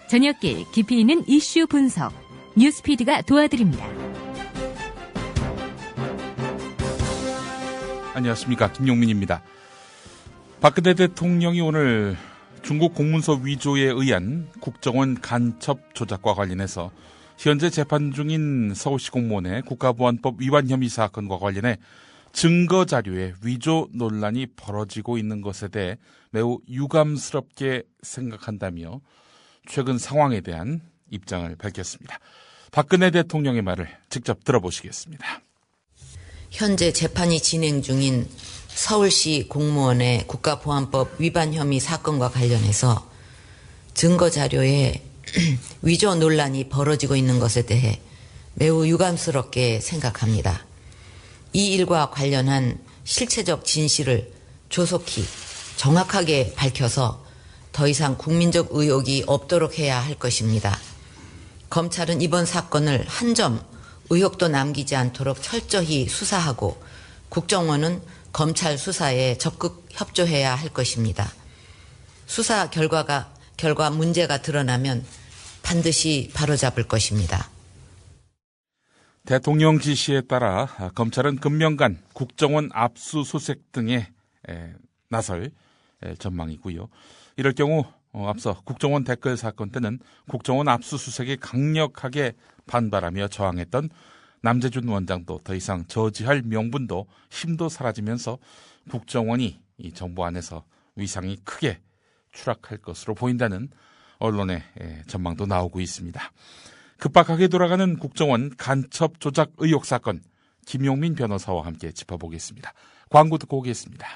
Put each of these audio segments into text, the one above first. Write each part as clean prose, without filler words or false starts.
저녁길 깊이 있는 이슈 분석, 뉴스피드가 도와드립니다. 안녕하십니까, 김용민입니다. 박근혜 대통령이 오늘 중국 공문서 위조에 의한 국정원 간첩 조작과 관련해서 현재 재판 중인 서울시 공무원의 국가보안법 위반 혐의 사건과 관련해 증거 자료의 위조 논란이 벌어지고 있는 것에 대해 매우 유감스럽게 생각한다며 최근 상황에 대한 입장을 밝혔습니다. 박근혜 대통령의 말을 직접 들어보시겠습니다. 현재 재판이 진행 중인 서울시 공무원의 국가보안법 위반 혐의 사건과 관련해서 증거 자료에 위조 논란이 벌어지고 있는 것에 대해 매우 유감스럽게 생각합니다. 이 일과 관련한 실체적 진실을 조속히 정확하게 밝혀서 더 이상 국민적 의혹이 없도록 해야 할 것입니다. 검찰은 이번 사건을 한 점 의혹도 남기지 않도록 철저히 수사하고 국정원은 검찰 수사에 적극 협조해야 할 것입니다. 수사 결과 문제가 드러나면 반드시 바로잡을 것입니다. 대통령 지시에 따라 검찰은 금명간 국정원 압수수색 등에 나설 전망이고요. 이럴 경우 앞서 국정원 댓글 사건 때는 국정원 압수수색에 강력하게 반발하며 저항했던 남재준 원장도 더 이상 저지할 명분도 힘도 사라지면서 국정원이 이 정부 안에서 위상이 크게 추락할 것으로 보인다는 언론의 전망도 나오고 있습니다. 급박하게 돌아가는 국정원 간첩 조작 의혹 사건, 김용민 변호사와 함께 짚어보겠습니다. 광고 듣고 오겠습니다.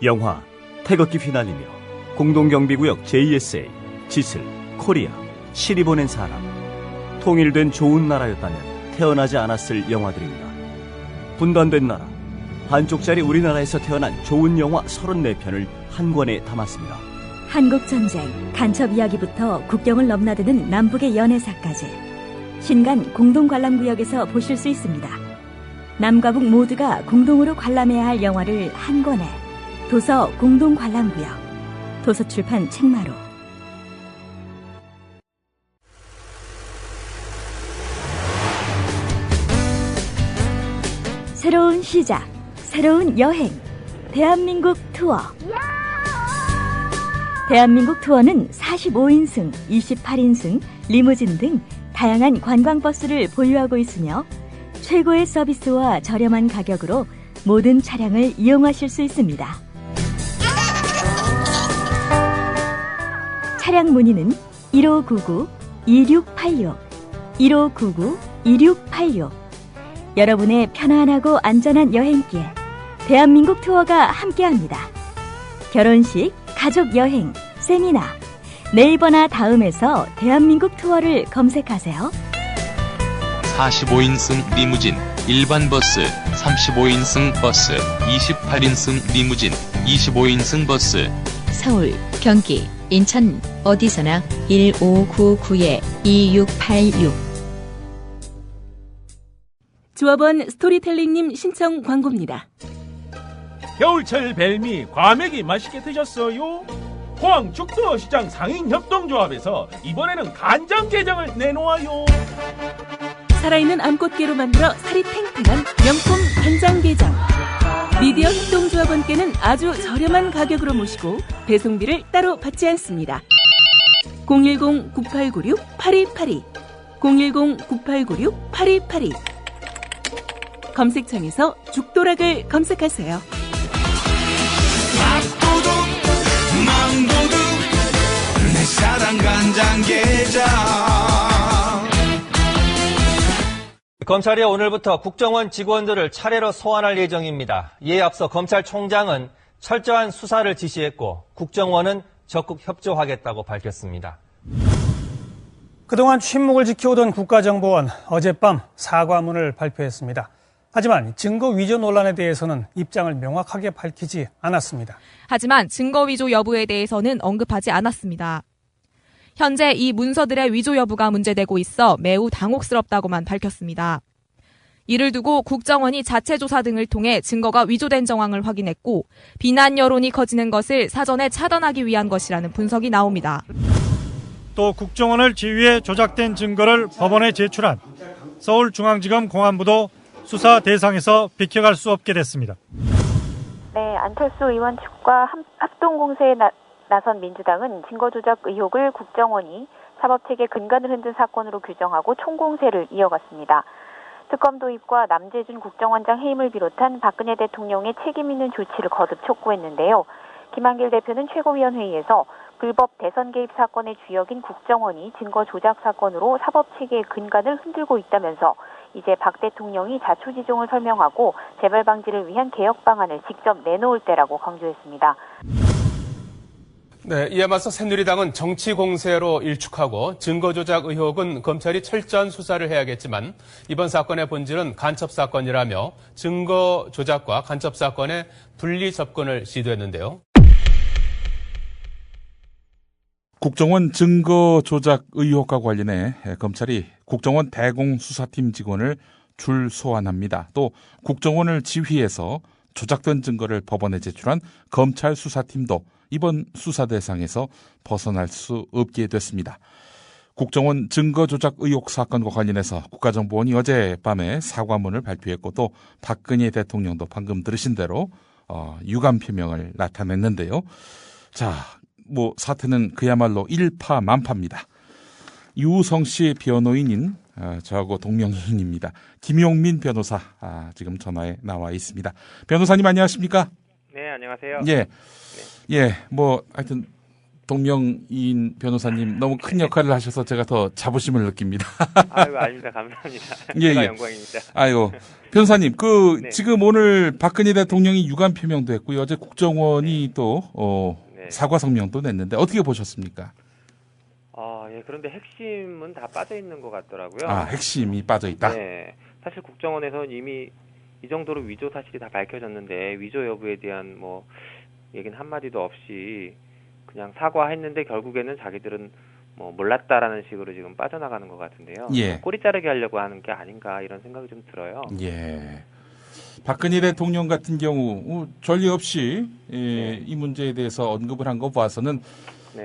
영화 태극기 휘날리며 공동경비구역 JSA, 지슬, 코리아, 실이 보낸 사람, 통일된 좋은 나라였다면 태어나지 않았을 영화들입니다. 분단된 나라, 반쪽짜리 우리나라에서 태어난 좋은 영화 34편을 한 권에 담았습니다. 한국전쟁, 간첩 이야기부터 국경을 넘나드는 남북의 연애사까지 신간 공동관람구역에서 보실 수 있습니다. 남과 북 모두가 공동으로 관람해야 할 영화를 한 권에 도서 공동관람구역, 도서출판 책마루. 새로운 시작, 새로운 여행, 대한민국 투어. 대한민국 투어는 45인승, 28인승, 리무진 등 다양한 관광버스를 보유하고 있으며 최고의 서비스와 저렴한 가격으로 모든 차량을 이용하실 수 있습니다. 차량 문의는 1599-2686, 1599-2686. 여러분의 편안하고 안전한 여행길, 대한민국 투어가 함께합니다. 결혼식, 가족여행, 세미나, 네이버나 다음에서 대한민국 투어를 검색하세요. 45인승 리무진, 일반 버스, 35인승 버스, 28인승 리무진, 25인승 버스. 서울, 경기, 인천 어디서나 1599-2686. 조합원 스토리텔링님 신청 광고입니다. 겨울철 벨미 과메기 맛있게 드셨어요? 포항 죽도시장 상인협동조합에서 이번에는 간장게장을 내놓아요. 살아있는 암꽃게로 만들어 살이 탱탱한 명품 간장게장. 미디어 협동조합원께는 아주 저렴한 가격으로 모시고 배송비를 따로 받지 않습니다. 010-9896-8282, 010-9896-8282. 검색창에서 죽도락을 검색하세요. 밥도둑 망도둑 내 사랑 간장게장. 검찰이 오늘부터 국정원 직원들을 차례로 소환할 예정입니다. 이에 앞서 검찰총장은 철저한 수사를 지시했고 국정원은 적극 협조하겠다고 밝혔습니다. 그동안 침묵을 지켜오던 국가정보원 어젯밤 사과문을 발표했습니다. 하지만 증거 위조 논란에 대해서는 입장을 명확하게 밝히지 않았습니다. 하지만 증거 위조 여부에 대해서는 언급하지 않았습니다. 현재 이 문서들의 위조 여부가 문제되고 있어 매우 당혹스럽다고만 밝혔습니다. 이를 두고 국정원이 자체 조사 등을 통해 증거가 위조된 정황을 확인했고 비난 여론이 커지는 것을 사전에 차단하기 위한 것이라는 분석이 나옵니다. 또 국정원을 지휘해 조작된 증거를 법원에 제출한 서울중앙지검 공안부도 수사 대상에서 비켜갈 수 없게 됐습니다. 네, 안철수 의원 측과 합동공세에 나선 민주당은 증거조작 의혹을 국정원이 사법체계 근간을 흔든 사건으로 규정하고 총공세를 이어갔습니다. 특검 도입과 남재준 국정원장 해임을 비롯한 박근혜 대통령의 책임 있는 조치를 거듭 촉구했는데요. 김한길 대표는 최고위원회의에서 불법 대선 개입 사건의 주역인 국정원이 증거 조작 사건으로 사법체계의 근간을 흔들고 있다면서 이제 박 대통령이 자초지종을 설명하고 재발 방지를 위한 개혁 방안을 직접 내놓을 때라고 강조했습니다. 네, 이에 맞서 새누리당은 정치 공세로 일축하고 증거 조작 의혹은 검찰이 철저한 수사를 해야겠지만 이번 사건의 본질은 간첩 사건이라며 증거 조작과 간첩 사건의 분리 접근을 시도했는데요. 국정원 증거 조작 의혹과 관련해 검찰이 국정원 대공수사팀 직원을 줄 소환합니다. 또 국정원을 지휘해서 조작된 증거를 법원에 제출한 검찰 수사팀도 이번 수사 대상에서 벗어날 수 없게 됐습니다. 국정원 증거 조작 의혹 사건과 관련해서 국가정보원이 어젯밤에 사과문을 발표했고 또 박근혜 대통령도 방금 들으신 대로 유감 표명을 나타냈는데요. 자, 사태는 그야말로 일파만파입니다. 유우성 씨 변호인인 저하고 동명이인입니다. 김용민 변호사 지금 전화에 나와 있습니다. 변호사님 안녕하십니까? 네, 안녕하세요. 하여튼 동명이인 변호사님 너무 큰 역할을 하셔서 제가 더 자부심을 느낍니다. 아이고, 아닙니다. 감사합니다. 제가 영광입니다. 아이고, 변호사님, 지금 오늘 박근혜 대통령이 유감 표명도 했고요. 어제 국정원이 또 사과 성명도 냈는데 어떻게 보셨습니까? 그런데 핵심은 다 빠져 있는 것 같더라고요. 핵심이 빠져 있다. 네, 사실 국정원에서는 이미 이 정도로 위조 사실이 다 밝혀졌는데 위조 여부에 대한 얘기는 한마디도 없이 그냥 사과했는데 결국에는 자기들은 몰랐다라는 식으로 지금 빠져나가는 것 같은데요. 꼬리 자르기 하려고 하는 게 아닌가 이런 생각이 좀 들어요. 박근혜 대통령 같은 경우 전례 없이 이 문제에 대해서 언급을 한 거 봐서는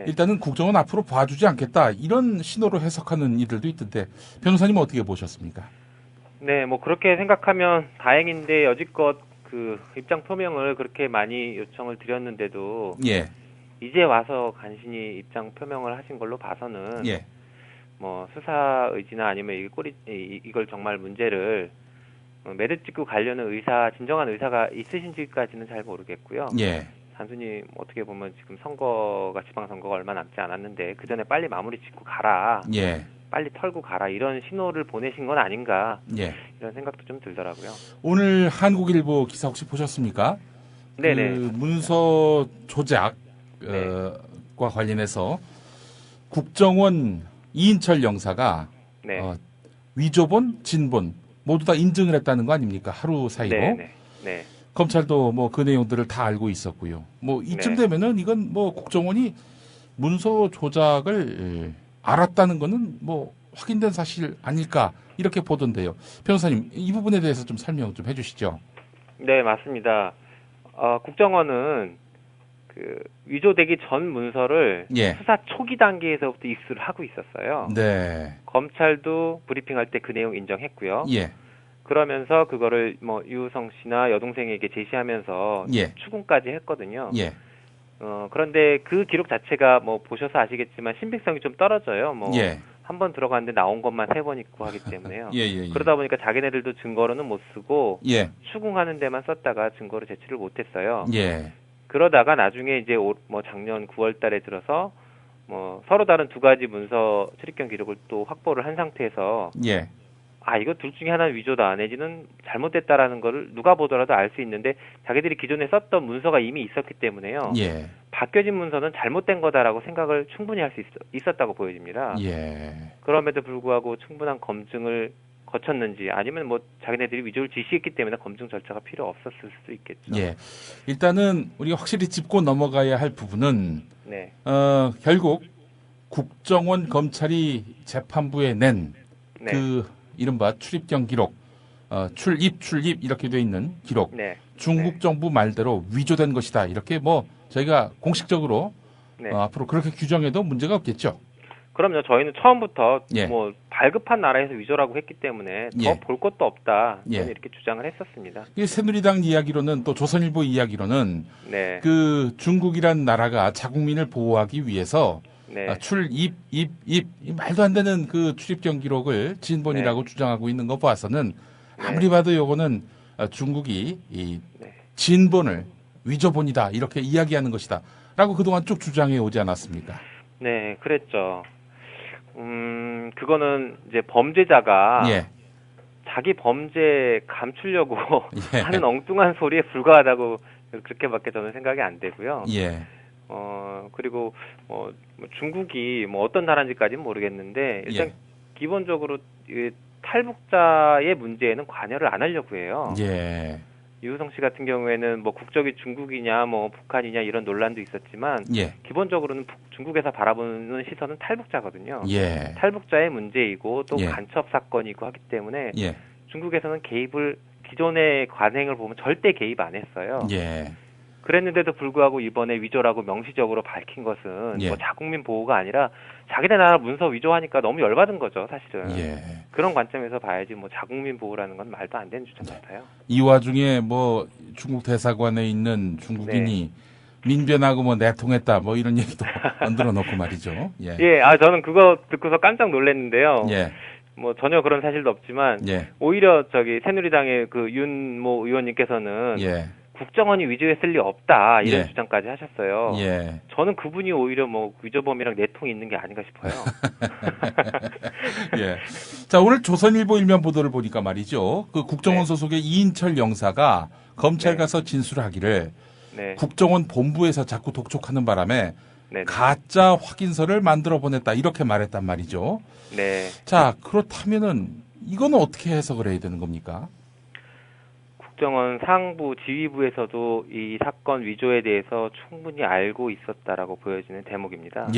일단은 국정원 앞으로 봐주지 않겠다 이런 신호로 해석하는 이들도 있던데 변호사님은 어떻게 보셨습니까? 네, 그렇게 생각하면 다행인데 여지껏 그 입장 표명을 그렇게 많이 요청을 드렸는데도 이제 와서 간신히 입장 표명을 하신 걸로 봐서는 수사 의지나 아니면 이걸 정말 문제를 매듭 짓고 가려는 진정한 의사가 있으신지까지는 잘 모르겠고요. 단순히 어떻게 보면 지금 지방선거가 얼마 남지 않았는데 그 전에 빨리 마무리 짓고 가라. 빨리 털고 가라. 이런 신호를 보내신 건 아닌가. 이런 생각도 좀 들더라고요. 오늘 한국일보 기사 혹시 보셨습니까? 네네. 문서 조작과 관련해서 국정원 이인철 영사가 위조본, 진본 모두 다 인증을 했다는 거 아닙니까? 하루 사이로. 네. 검찰도 그 내용들을 다 알고 있었고요. 이쯤 되면은 이건 국정원이 문서 조작을 알았다는 거는 확인된 사실 아닐까 이렇게 보던데요. 변호사님 이 부분에 대해서 좀 설명 좀 해주시죠. 네, 맞습니다. 국정원은 위조되기 전 문서를 수사 초기 단계에서부터 입수를 하고 있었어요. 검찰도 브리핑할 때 그 내용 인정했고요. 그러면서 그거를 유우성 씨나 여동생에게 제시하면서 추궁까지 했거든요. 그런데 그 기록 자체가 보셔서 아시겠지만 신빙성이 좀 떨어져요. 한 번 들어갔는데 나온 것만 3번 있고 하기 때문에요. 그러다 보니까 자기네들도 증거로는 못 쓰고 추궁하는 데만 썼다가 증거로 제출을 못했어요. 그러다가 나중에 이제 작년 9월달에 들어서 서로 다른 2가지 문서 출입경 기록을 또 확보를 한 상태에서 이거 둘 중에 하나는 위조다 내지는 잘못됐다라는 거를 누가 보더라도 알 수 있는데 자기들이 기존에 썼던 문서가 이미 있었기 때문에요. 바뀌어진 문서는 잘못된 거다라고 생각을 충분히 할 수 있었다고 보여집니다. 그럼에도 불구하고 충분한 검증을 거쳤는지 아니면 자기네들이 위조를 지시했기 때문에 검증 절차가 필요 없었을 수도 있겠죠. 일단은 우리가 확실히 짚고 넘어가야 할 부분은 결국 국정원 검찰이 재판부에 낸 이른바 출입경 기록, 출입 이렇게 돼 있는 기록, 중국 정부 말대로 위조된 것이다. 이렇게 저희가 공식적으로 앞으로 그렇게 규정해도 문제가 없겠죠. 그럼요. 저희는 처음부터 예. 뭐 발급한 나라에서 위조라고 했기 때문에 더 볼 것도 없다. 저는 이렇게 주장을 했었습니다. 새누리당 이야기로는 또 조선일보 이야기로는 네. 그 중국이란 나라가 자국민을 보호하기 위해서 네. 말도 안 되는 그 출입경 기록을 진본이라고 네. 주장하고 있는 거 봐서는 아무리 봐도 요거는 중국이 이 진본을 위조본이다 이렇게 이야기하는 것이다 라고 그동안 쭉 주장해 오지 않았습니까? 네, 그랬죠. 그거는 이제 범죄자가 자기 범죄 감추려고 하는 엉뚱한 소리에 불과하다고 그렇게밖에 저는 생각이 안 되고요. 그리고 중국이 뭐 어떤 나라인지까지는 모르겠는데 일단 기본적으로 탈북자의 문제에는 관여를 안 하려고 해요. 유우성 씨 같은 경우에는 뭐 국적이 중국이냐 뭐 북한이냐 이런 논란도 있었지만 기본적으로는 중국에서 바라보는 시선은 탈북자거든요. 탈북자의 문제이고 또 간첩 사건이고 하기 때문에 중국에서는 개입을 기존의 관행을 보면 절대 개입 안 했어요. 그랬는데도 불구하고 이번에 위조라고 명시적으로 밝힌 것은 뭐 자국민 보호가 아니라 자기네 나라 문서 위조하니까 너무 열받은 거죠, 사실은. 그런 관점에서 봐야지 뭐 자국민 보호라는 건 말도 안 되는 주장 같아요. 이 와중에 뭐 중국 대사관에 있는 중국인이 민변하고 뭐 내통했다 뭐 이런 얘기도 얹어 놓고 말이죠. 저는 그거 듣고서 깜짝 놀랐는데요. 뭐 전혀 그런 사실도 없지만 오히려 새누리당의 그 윤모 의원님께서는 국정원이 위조했을 리 없다 이런 주장까지 하셨어요. 저는 그분이 오히려 뭐 위조범이랑 내통이 있는 게 아닌가 싶어요. 자, 오늘 조선일보 일면 보도를 보니까 말이죠. 그 국정원 소속의 이인철 영사가 검찰 가서 진술하기를 국정원 본부에서 자꾸 독촉하는 바람에 가짜 확인서를 만들어 보냈다 이렇게 말했단 말이죠. 자, 그렇다면은 이거는 어떻게 해석을 해야 되는 겁니까? 국정원 상부 지휘부에서도 이 사건 위조에 대해서 충분히 알고 있었다라고 보여지는 대목입니다.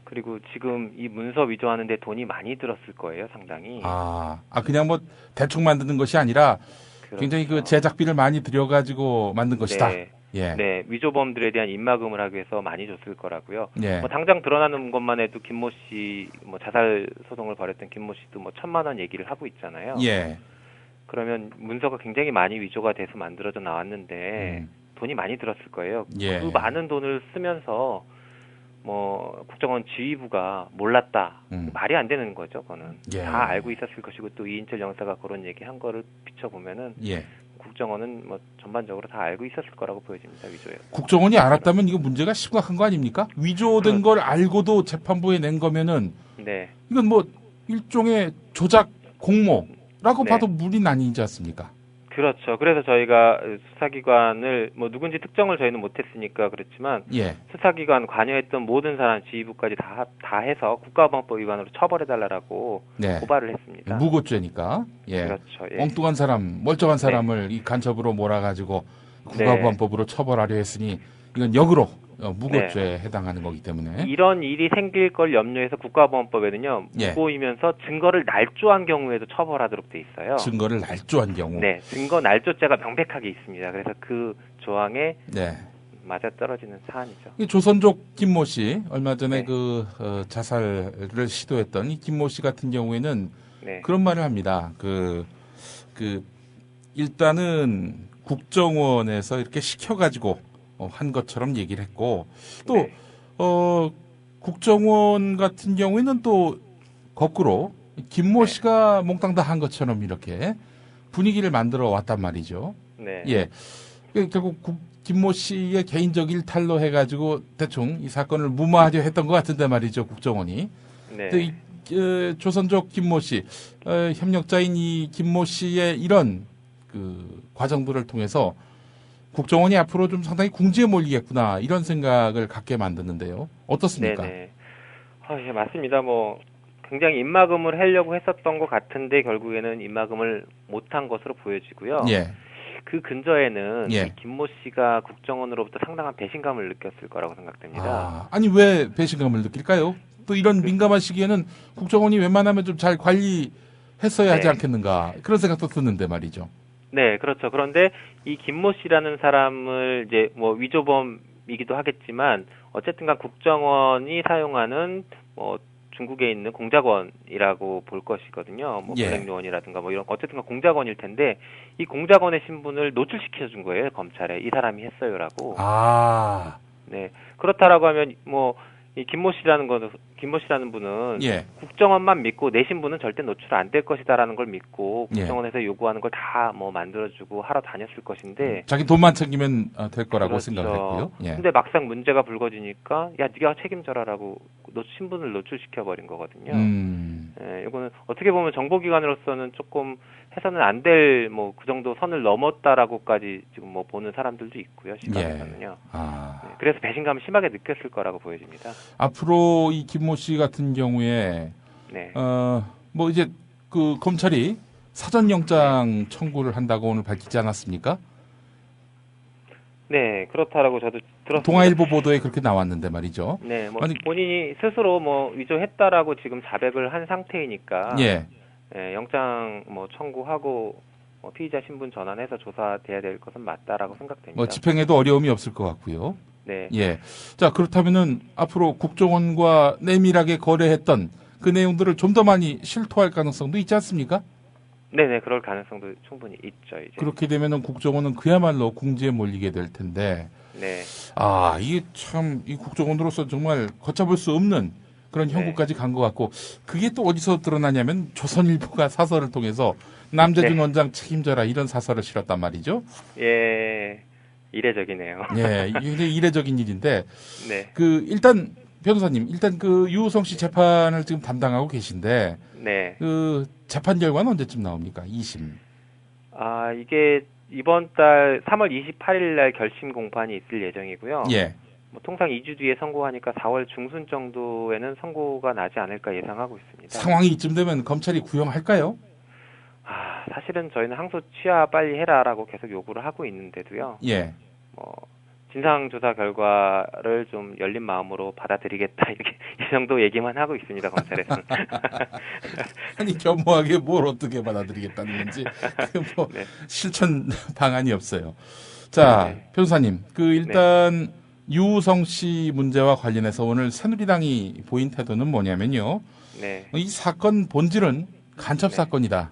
그리고 지금 이 문서 위조하는데 돈이 많이 들었을 거예요, 상당히. 그냥 뭐 대충 만드는 것이 아니라 굉장히 그 제작비를 많이 들여가지고 만든 것이다. 위조범들에 대한 입막음을 하기 위해서 많이 줬을 거라고요. 뭐 당장 드러나는 것만 해도 김모 씨, 뭐 자살 소송을 벌였던 김모 씨도 뭐 1,000만 원 얘기를 하고 있잖아요. 그러면 문서가 굉장히 많이 위조가 돼서 만들어져 나왔는데 돈이 많이 들었을 거예요. 그 많은 돈을 쓰면서 뭐 국정원 지휘부가 몰랐다. 말이 안 되는 거죠. 그거는 다 알고 있었을 것이고 또 이인철 영사가 그런 얘기한 거를 비춰보면은 국정원은 뭐 전반적으로 다 알고 있었을 거라고 보여집니다. 위조예요. 국정원이 알았다면 이거 문제가 심각한 거 아닙니까? 위조된 걸 알고도 재판부에 낸 거면은 이건 뭐 일종의 조작 공모라고 봐도 무리는 아니지 않습니까? 그렇죠. 그래서 저희가 수사기관을 뭐 누군지 특정을 저희는 못했으니까 그렇지만 수사기관 관여했던 모든 사람 지휘부까지 다 해서 국가보안법 위반으로 처벌해달라고 고발을 했습니다. 무고죄니까. 그렇죠. 엉뚱한 사람, 멀쩡한 사람을 이 간첩으로 몰아가지고 국가보안법으로 처벌하려 했으니 이건 역으로 무고죄에 해당하는 거기 때문에 이런 일이 생길 걸 염려해서 국가보안법에는요 무고이면서 증거를 날조한 경우에도 처벌하도록 돼 있어요. 증거를 날조한 경우. 증거 날조죄가 명백하게 있습니다. 그래서 그 조항에 맞아 떨어지는 사안이죠. 조선족 김모 씨 얼마 전에 자살을 시도했던 이 김모 씨 같은 경우에는 그런 말을 합니다. 일단은 국정원에서 이렇게 시켜가지고 한 것처럼 얘기를 했고 또 국정원 같은 경우에는 또 거꾸로 김모 씨가 몽땅 다 한 것처럼 이렇게 분위기를 만들어 왔단 말이죠. 결국 김모 씨의 개인적 일탈로 해가지고 대충 이 사건을 무마하려 했던 것 같은데 말이죠, 국정원이. 조선족 김모 씨, 협력자인 이 김모 씨의 이런 그 과정들을 통해서 국정원이 앞으로 좀 상당히 궁지에 몰리겠구나 이런 생각을 갖게 만드는데요. 어떻습니까? 맞습니다. 뭐 굉장히 입막음을 하려고 했었던 것 같은데 결국에는 입막음을 못한 것으로 보여지고요. 그 근저에는 김모 씨가 국정원으로부터 상당한 배신감을 느꼈을 거라고 생각됩니다. 아니 왜 배신감을 느낄까요? 또 이런 민감한 시기에는 국정원이 웬만하면 좀 잘 관리했어야 하지 않겠는가 그런 생각도 드는데 말이죠. 그렇죠. 그런데 이 김모 씨라는 사람을 이제 뭐 위조범 사람이기도 하겠지만 어쨌든간 국정원이 사용하는 중국에 있는 공작원이라고 볼 것이거든요. 블랙요원이라든가 이런 어쨌든간 공작원일 텐데 이 공작원의 신분을 노출시켜 준 거예요, 검찰에. 이 사람이 했어요라고. 네. 그렇다라고 하면 이 김모 씨라는 분은 국정원만 믿고 내 신분은 절대 노출 안 될 것이다라는 걸 믿고 국정원에서 요구하는 걸 다 만들어주고 하러 다녔을 것인데 자기 돈만 챙기면 될 거라고 그렇죠. 생각했고요. 근데 막상 문제가 불거지니까 야 네가 책임져라라고 신분을 노출시켜 버린 거거든요. 이거는 어떻게 보면 정보기관으로서는 조금 해서는 안 될 그 정도 선을 넘었다라고까지 지금 보는 사람들도 있고요. 시각에서는요. 네, 그래서 배신감을 심하게 느꼈을 거라고 보여집니다. 앞으로 이 김모 씨 같은 경우에 이제 그 검찰이 사전영장 청구를 한다고 오늘 밝히지 않았습니까? 네, 그렇다라고 저도 들었습니다. 동아일보 보도에 그렇게 나왔는데 말이죠. 네, 본인이 스스로 위조했다라고 지금 자백을 한 상태이니까. 영장 청구하고 피의자 신분 전환해서 조사돼야 될 것은 맞다라고 생각됩니다. 집행에도 어려움이 없을 것 같고요. 네. 자, 그렇다면은 앞으로 국정원과 내밀하게 거래했던 그 내용들을 좀 더 많이 실토할 가능성도 있지 않습니까? 네네, 그럴 가능성도 충분히 있죠, 이제. 그렇게 되면은 국정원은 그야말로 궁지에 몰리게 될 텐데. 네. 이게 참, 이 국정원으로서 정말 걷잡을 수 없는 그런 형국까지 간 것 같고, 그게 또 어디서 드러나냐면 조선일보가 사설을 통해서 남재준 원장 책임져라 이런 사설을 실었단 말이죠. 예, 이례적이네요. 예, 이게 굉장히 이례적인 일인데, 네. 일단 변호사님, 그 유우성 씨 재판을 지금 담당하고 계신데, 네. 그 재판 결과는 언제쯤 나옵니까? 2심. 이게 이번 달 3월 28일 날 결심 공판이 있을 예정이고요. 예. 통상 2주 뒤에 선고하니까 4월 중순 정도에는 선고가 나지 않을까 예상하고 있습니다. 상황이 이쯤 되면 검찰이 구형할까요? 사실은 저희는 항소 취하 빨리 해라라고 계속 요구를 하고 있는데도요. 예. 진상조사 결과를 좀 열린 마음으로 받아들이겠다 이렇게 이 정도 얘기만 하고 있습니다, 검찰에서는. 아니 겸허하게 뭘 어떻게 받아들이겠다는 건지 네. 실천 방안이 없어요. 자, 변호사님, 일단 유우성 씨 문제와 관련해서 오늘 새누리당이 보인 태도는 뭐냐면요. 네. 이 사건 본질은 간첩 사건이다.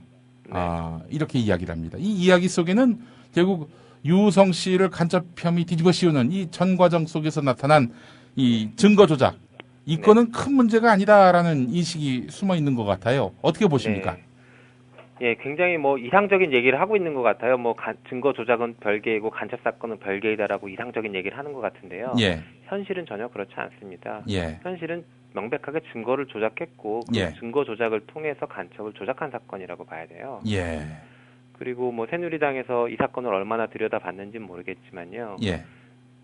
이렇게 이야기를 합니다. 이 이야기 속에는 결국 유우성 씨를 간첩 혐의 뒤집어 씌우는 이 전 과정 속에서 나타난 이 증거 조작, 이 건은 큰 문제가 아니다라는 인식이 숨어 있는 것 같아요. 어떻게 보십니까? 예, 굉장히 이상적인 얘기를 하고 있는 것 같아요. 증거 조작은 별개이고 간첩 사건은 별개이다라고 이상적인 얘기를 하는 것 같은데요. 예. 현실은 전혀 그렇지 않습니다. 예. 현실은 명백하게 증거를 조작했고 그 증거 조작을 통해서 간첩을 조작한 사건이라고 봐야 돼요. 예. 그리고 새누리당에서 이 사건을 얼마나 들여다봤는지는 모르겠지만요. 예.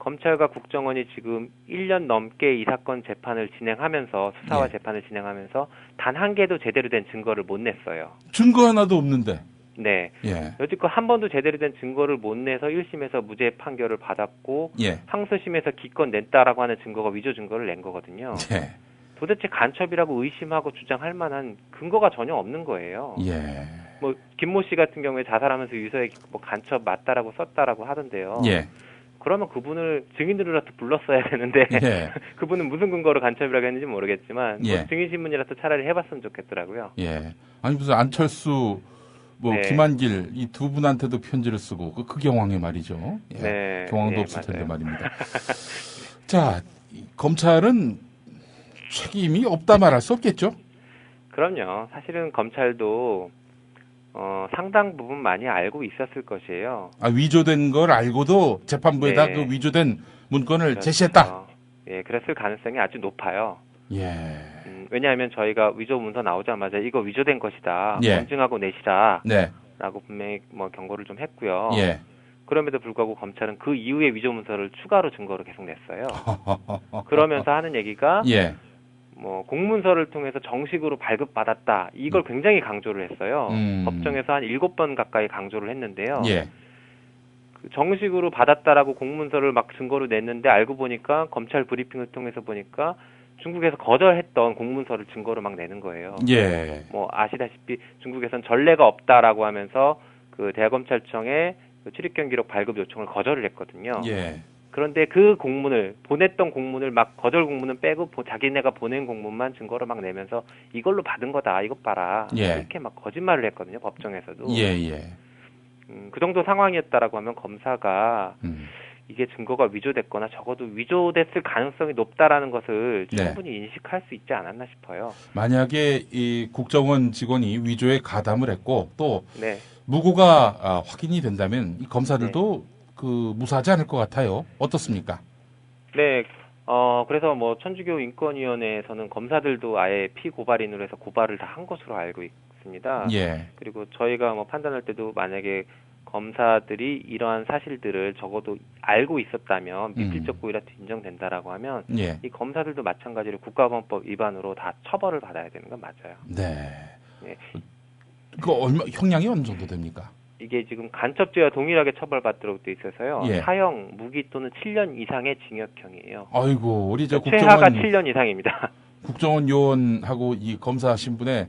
검찰과 국정원이 지금 1년 넘게 이 사건 재판을 진행하면서 수사와 재판을 진행하면서 단 한 개도 제대로 된 증거를 못 냈어요. 증거 하나도 없는데. 네. 예. 여지껏 한 번도 제대로 된 증거를 못 내서 1심에서 무죄 판결을 받았고 항소심에서 기껏 냈다라고 하는 증거가 위조 증거를 낸 거거든요. 예. 도대체 간첩이라고 의심하고 주장할 만한 근거가 전혀 없는 거예요. 예. 김모 씨 같은 경우에 자살하면서 유서에 간첩 맞다라고 썼다라고 하던데요. 예. 그러면 그분을 증인으로라도 불렀어야 되는데 그분은 무슨 근거로 간첩이라고 했는지 모르겠지만 증인신문이라도 차라리 해봤으면 좋겠더라고요. 예. 아니 무슨 안철수 김한길 이 두 분한테도 편지를 쓰고 그 경황에 말이죠. 예. 경황도 없을 텐데 말입니다. 자, 검찰은 책임이 없다 말할 수 없겠죠? 그럼요. 사실은 검찰도 상당 부분 많이 알고 있었을 것이에요. 위조된 걸 알고도 재판부에다 그 위조된 문건을 제시했다. 예, 그랬을 가능성이 아주 높아요. 예. 왜냐하면 저희가 위조 문서 나오자마자 이거 위조된 것이다. 검증하고 내시라. 라고 분명히 경고를 좀 했고요. 그럼에도 불구하고 검찰은 그 이후에 위조 문서를 추가로 증거로 계속 냈어요. 그러면서 하는 얘기가 공문서를 통해서 정식으로 발급받았다. 이걸 굉장히 강조를 했어요. 법정에서 한 7번 가까이 강조를 했는데요. 정식으로 받았다라고 공문서를 막 증거로 냈는데 알고 보니까 검찰 브리핑을 통해서 보니까 중국에서 거절했던 공문서를 증거로 막 내는 거예요. 아시다시피 중국에선 전례가 없다라고 하면서 그 대검찰청에 출입경 기록 발급 요청을 거절을 했거든요. 그런데 그 공문을 보냈던 공문을 막 거절 공문은 빼고 자기네가 보낸 공문만 증거로 막 내면서 이걸로 받은 거다. 이것 봐라. 예. 이렇게 막 거짓말을 했거든요. 법정에서도. 예. 그 정도 상황이었다라고 하면 검사가 이게 증거가 위조됐거나 적어도 위조됐을 가능성이 높다라는 것을 충분히 인식할 수 있지 않았나 싶어요. 만약에 이 국정원 직원이 위조에 가담을 했고 또 무고가 확인이 된다면 이 검사들도 무사하지 않을 것 같아요. 어떻습니까? 네. 그래서 뭐 천주교 인권위원회에서는 검사들도 아예 피고발인으로 해서 고발을 다 한 것으로 알고 있습니다. 예. 그리고 저희가 뭐 판단할 때도 만약에 검사들이 이러한 사실들을 적어도 알고 있었다면 미필적 고의라 인정된다라고 하면 이 검사들도 마찬가지로 국가보안법 위반으로 다 처벌을 받아야 되는 건 맞아요. 네. 형량이 어느 정도 됩니까? 이게 지금 간첩죄와 동일하게 처벌받도록 돼 있어서요. 사형, 무기 또는 7년 이상의 징역형이에요. 아이고, 우리 최하가 7년 이상입니다. 국정원 요원하고 이 검사 신분에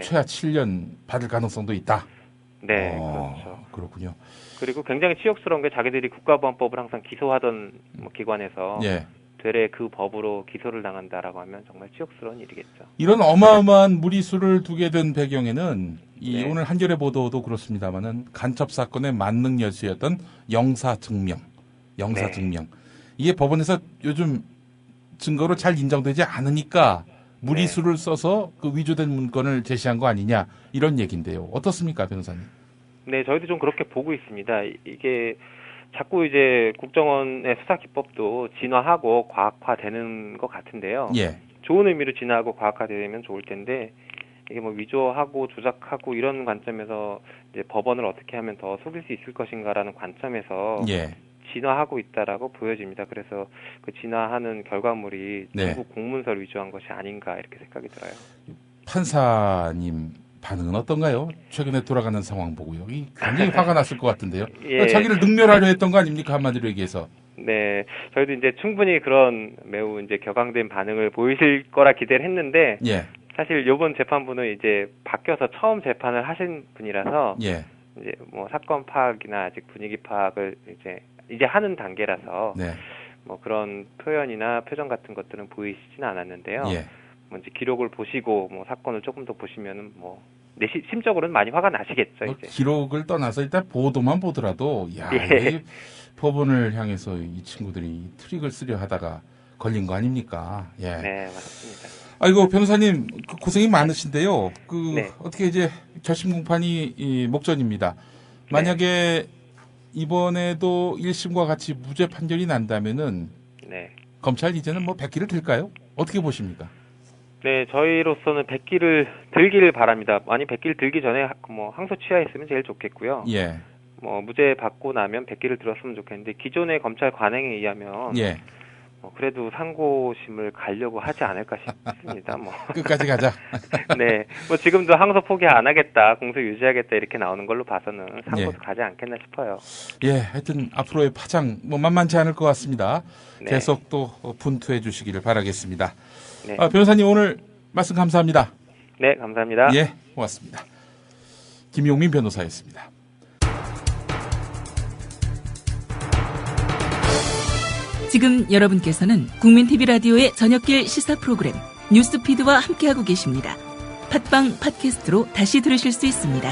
최하 7년 받을 가능성도 있다. 네, 그렇죠. 그렇군요. 그리고 굉장히 치욕스러운 게 자기들이 국가보안법을 항상 기소하던 기관에서 되레 그 법으로 기소를 당한다라고 하면 정말 치욕스러운 일이겠죠. 이런 어마어마한 무리수를 두게 된 배경에는 오늘 한겨레 보도도 그렇습니다만은 간첩 사건의 만능 열쇠였던 영사 증명. 이게 법원에서 요즘 증거로 잘 인정되지 않으니까 무리수를 써서 그 위조된 문건을 제시한 거 아니냐 이런 얘기인데요. 어떻습니까, 변호사님? 네, 저희도 좀 그렇게 보고 있습니다. 이게 자꾸 이제 국정원의 수사 기법도 진화하고 과학화되는 것 같은데요. 좋은 의미로 진화하고 과학화되면 좋을 텐데 이게 뭐 위조하고 조작하고 이런 관점에서 이제 법원을 어떻게 하면 더 속일 수 있을 것인가라는 관점에서 진화하고 있다라고 보여집니다. 그래서 그 진화하는 결과물이 중국 공문서를 위조한 것이 아닌가 이렇게 생각이 들어요. 판사님 반응은 어떤가요? 최근에 돌아가는 상황 보고요. 굉장히 화가 났을 것 같은데요. 자기를 능멸하려 했던 거 아닙니까? 한마디로 얘기해서. 네, 저희도 이제 충분히 그런 매우 이제 격앙된 반응을 보이실 거라 기대를 했는데 사실 이번 재판부는 이제 바뀌어서 처음 재판을 하신 분이라서 이제 뭐 사건 파악이나 아직 분위기 파악을 이제 하는 단계라서 뭐 그런 표현이나 표정 같은 것들은 보이시지는 않았는데요. 뭐 이제 기록을 보시고 뭐 사건을 조금 더 보시면은 뭐 내 심적으로는 많이 화가 나시겠죠. 이제. 기록을 떠나서 일단 보도만 보더라도 이 법원을 향해서 이 친구들이 트릭을 쓰려 하다가 걸린 거 아닙니까? 네, 맞습니다. 아이고 변호사님 고생이 많으신데요. 어떻게 이제 결심 공판이 목전입니다. 만약에 이번에도 1심과 같이 무죄 판결이 난다면은 검찰 이제는 뭐 백기를 들까요? 어떻게 보십니까? 네, 저희로서는 백기를 들기를 바랍니다. 아니 백기를 들기 전에 뭐 항소 취하했으면 제일 좋겠고요. 뭐 무죄 받고 나면 백기를 들었으면 좋겠는데 기존의 검찰 관행에 의하면 그래도 상고심을 가려고 하지 않을까 싶습니다. 뭐 끝까지 가자. 네, 뭐 지금도 항소 포기 안 하겠다, 공소 유지하겠다 이렇게 나오는 걸로 봐서는 상고도 가지 않겠나 싶어요. 하여튼 앞으로의 파장 뭐 만만치 않을 것 같습니다. 계속 또 분투해 주시기를 바라겠습니다. 변호사님 오늘 말씀 감사합니다. 네, 감사합니다. 고맙습니다. 김용민 변호사였습니다. 지금 여러분께서는 국민TV 라디오의 저녁길 시사 프로그램 뉴스피드와 함께하고 계십니다. 팟빵 팟캐스트로 다시 들으실 수 있습니다.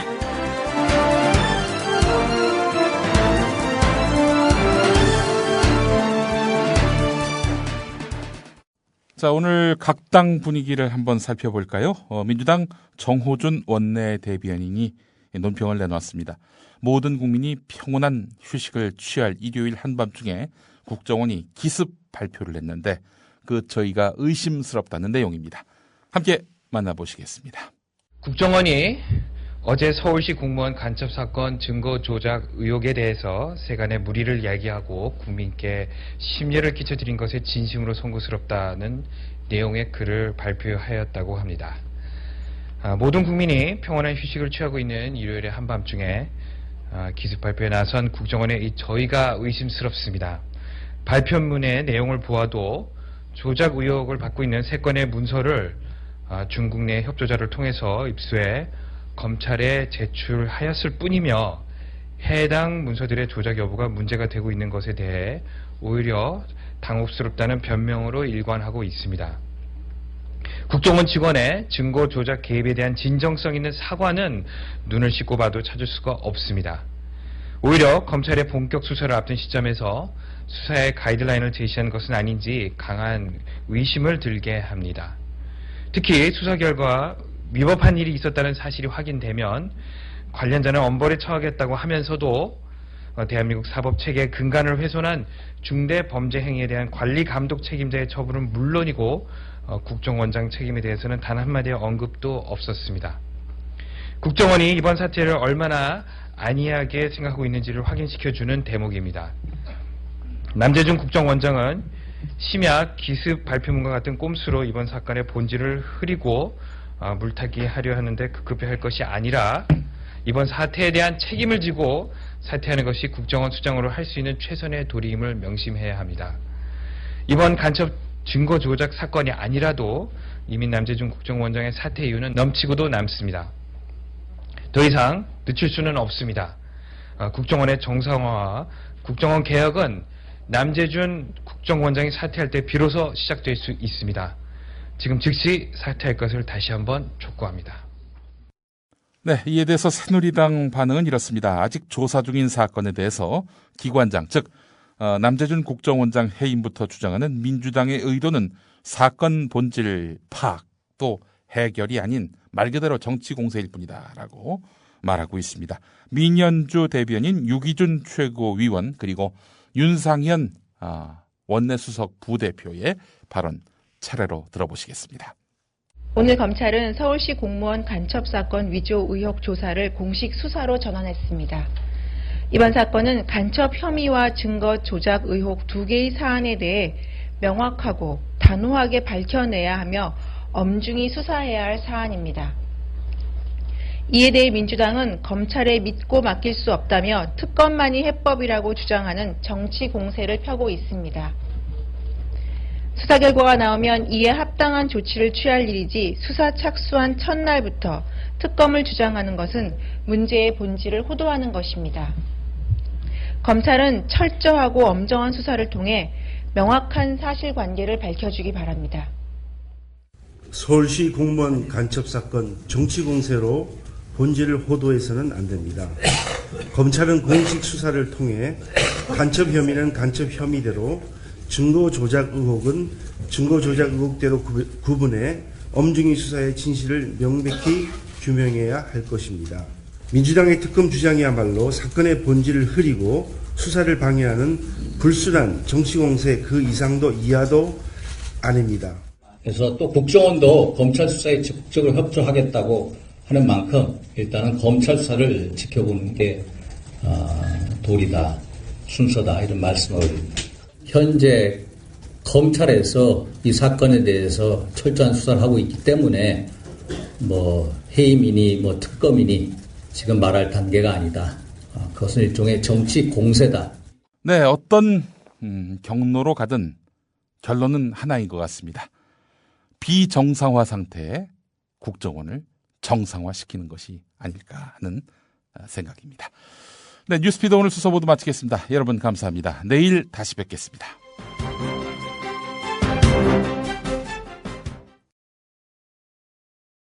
자, 오늘 각 당 분위기를 한번 살펴볼까요? 민주당 정호준 원내대변인이 논평을 내놓았습니다. 모든 국민이 평온한 휴식을 취할 일요일 한밤중에 국정원이 기습 발표를 했는데 저희가 의심스럽다는 내용입니다. 함께 만나보시겠습니다. 국정원이 어제 서울시 공무원 간첩 사건 증거 조작 의혹에 대해서 세간의 무리를 야기하고 국민께 심려를 끼쳐드린 것에 진심으로 송구스럽다는 내용의 글을 발표하였다고 합니다. 모든 국민이 평온한 휴식을 취하고 있는 일요일의 한밤중에 기습 발표에 나선 국정원의 저희가 의심스럽습니다. 발표문의 내용을 보아도 조작 의혹을 받고 있는 3건의 문서를 중국 내 협조자를 통해서 입수해 검찰에 제출하였을 뿐이며 해당 문서들의 조작 여부가 문제가 되고 있는 것에 대해 오히려 당혹스럽다는 변명으로 일관하고 있습니다. 국정원 직원의 증거 조작 개입에 대한 진정성 있는 사과는 눈을 씻고 봐도 찾을 수가 없습니다. 오히려 검찰의 본격 수사를 앞둔 시점에서 수사의 가이드라인을 제시한 것은 아닌지 강한 의심을 들게 합니다. 특히 수사 결과 위법한 일이 있었다는 사실이 확인되면 관련자는 엄벌에 처하겠다고 하면서도 대한민국 사법체계의 근간을 훼손한 중대 범죄 행위에 대한 관리 감독 책임자의 처분은 물론이고 국정원장 책임에 대해서는 단 한마디의 언급도 없었습니다. 국정원이 이번 사태를 얼마나 안이하게 생각하고 있는지를 확인시켜주는 대목입니다. 남재준 국정원장은 심야 기습 발표문과 같은 꼼수로 이번 사건의 본질을 흐리고 물타기 하려 하는데 급급해할 것이 아니라 이번 사태에 대한 책임을 지고 사퇴하는 것이 국정원 수장으로 할 수 있는 최선의 도리임을 명심해야 합니다. 이번 간첩 증거 조작 사건이 아니라도 이미 남재준 국정원장의 사퇴 이유는 넘치고도 남습니다. 더 이상 늦출 수는 없습니다. 국정원의 정상화와 국정원 개혁은 남재준 국정원장이 사퇴할 때 비로소 시작될 수 있습니다. 지금 즉시 사퇴할 것을 다시 한번 촉구합니다. 네, 이에 대해서 새누리당 반응은 이렇습니다. 아직 조사 중인 사건에 대해서 기관장, 즉 남재준 국정원장 해임부터 주장하는 민주당의 의도는 사건 본질 파악 또 해결이 아닌 말 그대로 정치 공세일 뿐이다라고 말하고 있습니다. 민현주 대변인, 유기준 최고위원 그리고 윤상현 원내수석 부대표의 발언 차례로 들어보시겠습니다. 오늘 검찰은 서울시 공무원 간첩 사건 위조 의혹 조사를 공식 수사로 전환했습니다. 이번 사건은 간첩 혐의와 증거 조작 의혹 두 개의 사안에 대해 명확하고 단호하게 밝혀내야 하며 엄중히 수사해야 할 사안입니다. 이에 대해 민주당은 검찰에 믿고 맡길 수 없다며 특검만이 해법이라고 주장하는 정치 공세를 펴고 있습니다. 수사 결과가 나오면 이에 합당한 조치를 취할 일이지 수사 착수한 첫날부터 특검을 주장하는 것은 문제의 본질을 호도하는 것입니다. 검찰은 철저하고 엄정한 수사를 통해 명확한 사실관계를 밝혀주기 바랍니다. 서울시 공무원 간첩 사건 정치 공세로 본질을 호도해서는 안 됩니다. 검찰은 공식 수사를 통해 간첩 혐의는 간첩 혐의대로 증거 조작 의혹은 증거 조작 의혹대로 구분해 엄중히 수사의 진실을 명백히 규명해야 할 것입니다. 민주당의 특검 주장이야말로 사건의 본질을 흐리고 수사를 방해하는 불순한 정치공세 그 이상도 이하도 아닙니다. 그래서 또 국정원도 검찰 수사에 적극적으로 협조하겠다고 하는 만큼 일단은 검찰 수사를 지켜보는 게 도리다, 순서다 이런 말씀을 현재 검찰에서 이 사건에 대해서 철저한 수사를 하고 있기 때문에 해임이니 특검이니 지금 말할 단계가 아니다. 그것은 일종의 정치 공세다. 네, 어떤 경로로 가든 결론은 하나인 것 같습니다. 비정상화 상태의 국정원을 정상화시키는 것이 아닐까 하는 생각입니다. 네, 뉴스피드 오늘 수사 모두 마치겠습니다. 여러분 감사합니다. 내일 다시 뵙겠습니다.